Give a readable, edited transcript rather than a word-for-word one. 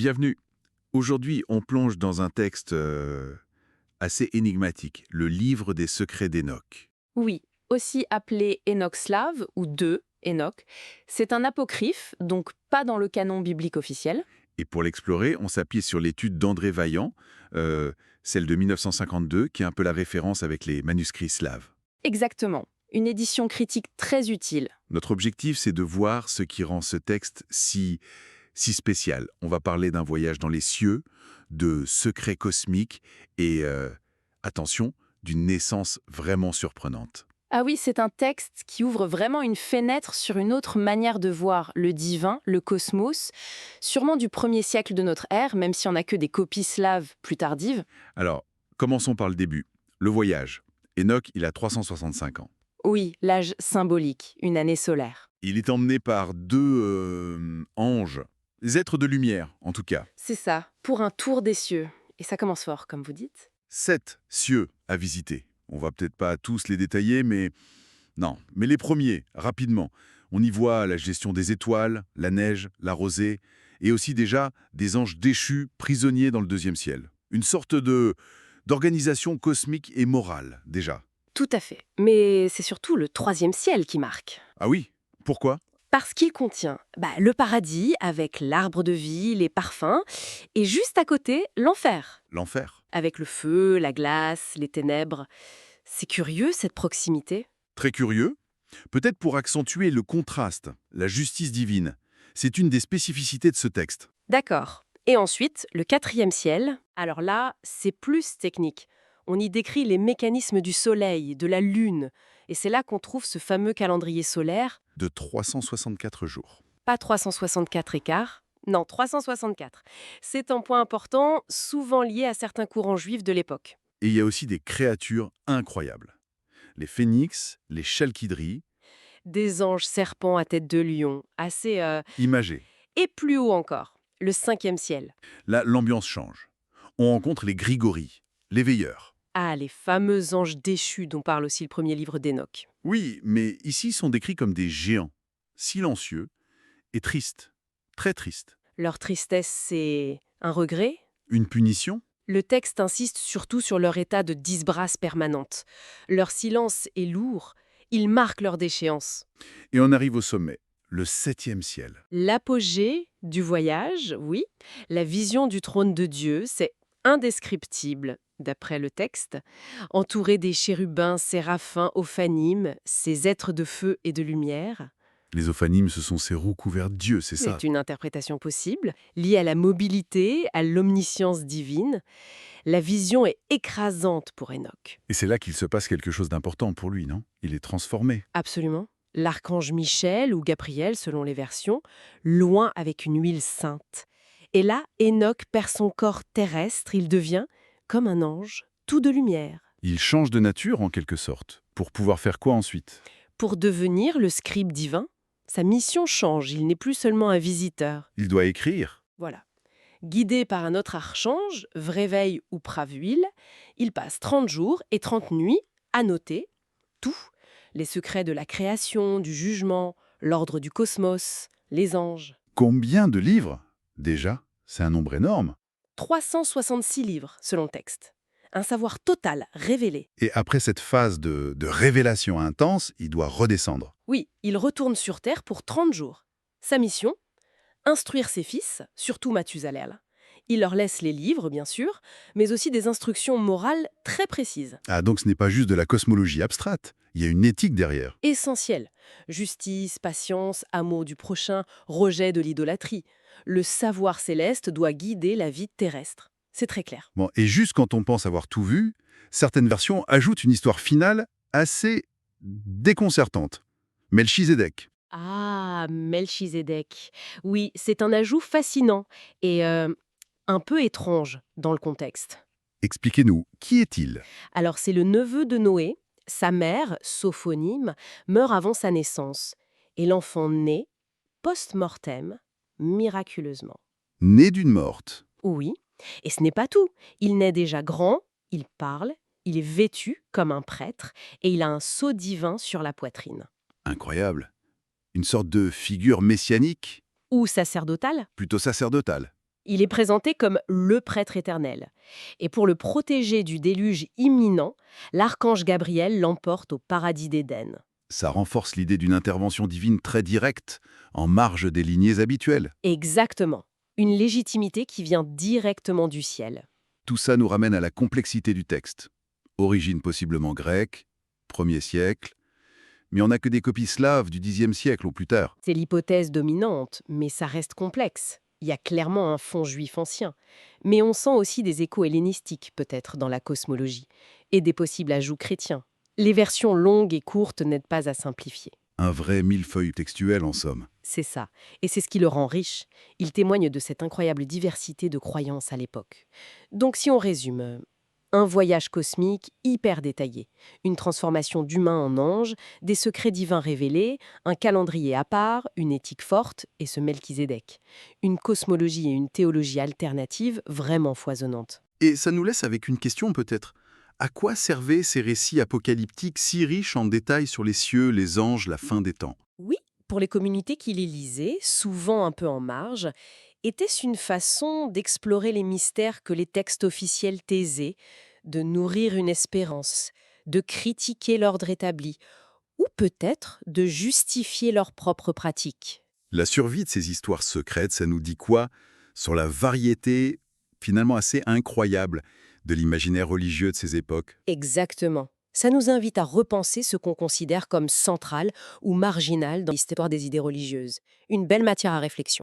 Bienvenue. Aujourd'hui, on plonge dans un texte assez énigmatique, le livre des secrets d'Enoch. Oui, aussi appelé Enoch Slave ou de Enoch, c'est un apocryphe, donc pas dans le canon biblique officiel. Et pour l'explorer, on s'appuie sur l'étude d'André Vaillant, euh, celle de 1952, qui est un peu la référence avec les manuscrits slaves. Exactement, une édition critique très utile. Notre objectif, c'est de voir ce qui rend ce texte si spécial. On va parler d'un voyage dans les cieux, de secrets cosmiques et, attention, d'une naissance vraiment surprenante. Ah oui, c'est un texte qui ouvre vraiment une fenêtre sur une autre manière de voir le divin, le cosmos, sûrement du 1er siècle de notre ère, même si on n'a que des copies slaves plus tardives. Alors, commençons par le début. Le voyage. Enoch, il a 365 ans. Oui, l'âge symbolique, une année solaire. Il est emmené par deux anges, des êtres de lumière, en tout cas. C'est ça, pour un tour des cieux. Et ça commence fort, comme vous dites. 7 cieux à visiter. On va peut-être pas tous les détailler, mais non. Mais les premiers, rapidement. On y voit la gestion des étoiles, la neige, la rosée, et aussi déjà des anges déchus, prisonniers dans le deuxième ciel. Une sorte d'organisation cosmique et morale, déjà. Tout à fait. Mais c'est surtout le 3e ciel qui marque. Ah oui? Pourquoi? Parce qu'il contient le paradis avec l'arbre de vie, les parfums, et juste à côté, l'enfer, L'enfer. avec le feu, la glace, les ténèbres. C'est curieux cette proximité. Très curieux. Peut-être pour accentuer le contraste, la justice divine. C'est une des spécificités de ce texte. D'accord. Et ensuite, le 4e ciel. Alors là, c'est plus technique. On y décrit les mécanismes du soleil, de la lune, et c'est là qu'on trouve ce fameux calendrier solaire. De 364 jours. Pas 364 écarts. Non, 364. C'est un point important, souvent lié à certains courants juifs de l'époque. Et il y a aussi des créatures incroyables. Les phénix, les chalkidries, Des anges serpents à tête de lion, assez... imagées. Et plus haut encore, le 5e ciel. Là, l'ambiance change. On rencontre les grigoris, les veilleurs. Ah, les fameux anges déchus dont parle aussi le premier livre d'Enoch. Oui, mais ici ils sont décrits comme des géants, silencieux et tristes, très tristes. Leur tristesse, c'est un regret. Une punition? Le texte insiste surtout sur leur état de disgrâce permanente. Leur silence est lourd, ils marquent leur déchéance. Et on arrive au sommet, le 7e ciel. L'apogée du voyage, oui. La vision du trône de Dieu, c'est indescriptible, d'après le texte. Entouré des chérubins, séraphins, ophanimes, ces êtres de feu et de lumière. Les ophanimes, ce sont ces roues couvertes Dieu, c'est ça? C'est une interprétation possible, liée à la mobilité, à l'omniscience divine. La vision est écrasante pour Enoch. Et c'est là qu'il se passe quelque chose d'important pour lui, non? Il est transformé. Absolument. L'archange Michel ou Gabriel, selon les versions, loin avec une huile sainte. Et là, Enoch perd son corps terrestre, il devient, comme un ange, tout de lumière. Il change de nature en quelque sorte, pour pouvoir faire quoi ensuite? Pour devenir le scribe divin, sa mission change, il n'est plus seulement un visiteur. Il doit écrire. Voilà. Guidé par un autre archange, Vréveil ou Pravuil, il passe 30 jours et 30 nuits à noter tout, les secrets de la création, du jugement, l'ordre du cosmos, les anges. Combien de livres? Déjà, c'est un nombre énorme. 366 livres, selon le texte. Un savoir total, révélé. Et après cette phase de révélation intense, il doit redescendre. Oui, il retourne sur Terre pour 30 jours. Sa mission? Instruire ses fils, surtout Mathusalem. Il leur laisse les livres, bien sûr, mais aussi des instructions morales très précises. Ah, donc ce n'est pas juste de la cosmologie abstraite. Il y a une éthique derrière. Essentielles. Justice, patience, amour du prochain, rejet de l'idolâtrie. Le savoir céleste doit guider la vie terrestre. C'est très clair. Bon, et juste quand on pense avoir tout vu, certaines versions ajoutent une histoire finale assez déconcertante. Melchizedek. Ah, Melchizedek. Oui, c'est un ajout fascinant et un peu étrange dans le contexte. Expliquez-nous, qui est-il? Alors, c'est le neveu de Noé. Sa mère, Sophonyme, meurt avant sa naissance. Et l'enfant naît, post-mortem, miraculeusement. Né d'une morte. Oui, et ce n'est pas tout. Il naît déjà grand, il parle, il est vêtu comme un prêtre, et il a un sceau divin sur la poitrine. Incroyable. Une sorte de figure messianique, Ou sacerdotal. plutôt sacerdotale. Il est présenté comme le prêtre éternel. Et pour le protéger du déluge imminent, l'archange Gabriel l'emporte au paradis d'Éden. Ça renforce l'idée d'une intervention divine très directe, en marge des lignées habituelles. Exactement. Une légitimité qui vient directement du ciel. Tout ça nous ramène à la complexité du texte. Origine possiblement grecque, 1er siècle, mais on n'a que des copies slaves du Xe siècle ou plus tard. C'est l'hypothèse dominante, mais ça reste complexe. Il y a clairement un fond juif ancien. Mais on sent aussi des échos hellénistiques, peut-être, dans la cosmologie, et des possibles ajouts chrétiens. Les versions longues et courtes n'aident pas à simplifier. Un vrai millefeuille textuel en somme. C'est ça. Et c'est ce qui le rend riche. Il témoigne de cette incroyable diversité de croyances à l'époque. Donc si on résume, un voyage cosmique hyper détaillé, une transformation d'humain en ange, des secrets divins révélés, un calendrier à part, une éthique forte et ce Melchizedek. Une cosmologie et une théologie alternative vraiment foisonnantes. Et ça nous laisse avec une question peut-être. À quoi servaient ces récits apocalyptiques si riches en détails sur les cieux, les anges, la fin des temps? Oui, pour les communautés qui les lisaient, souvent un peu en marge, était-ce une façon d'explorer les mystères que les textes officiels taisaient, de nourrir une espérance, de critiquer l'ordre établi, ou peut-être de justifier leurs propres pratiques? La survie de ces histoires secrètes, ça nous dit quoi sur la variété, finalement assez incroyable, de l'imaginaire religieux de ces époques? Exactement. Ça nous invite à repenser ce qu'on considère comme central ou marginal dans l'histoire des idées religieuses. Une belle matière à réflexion.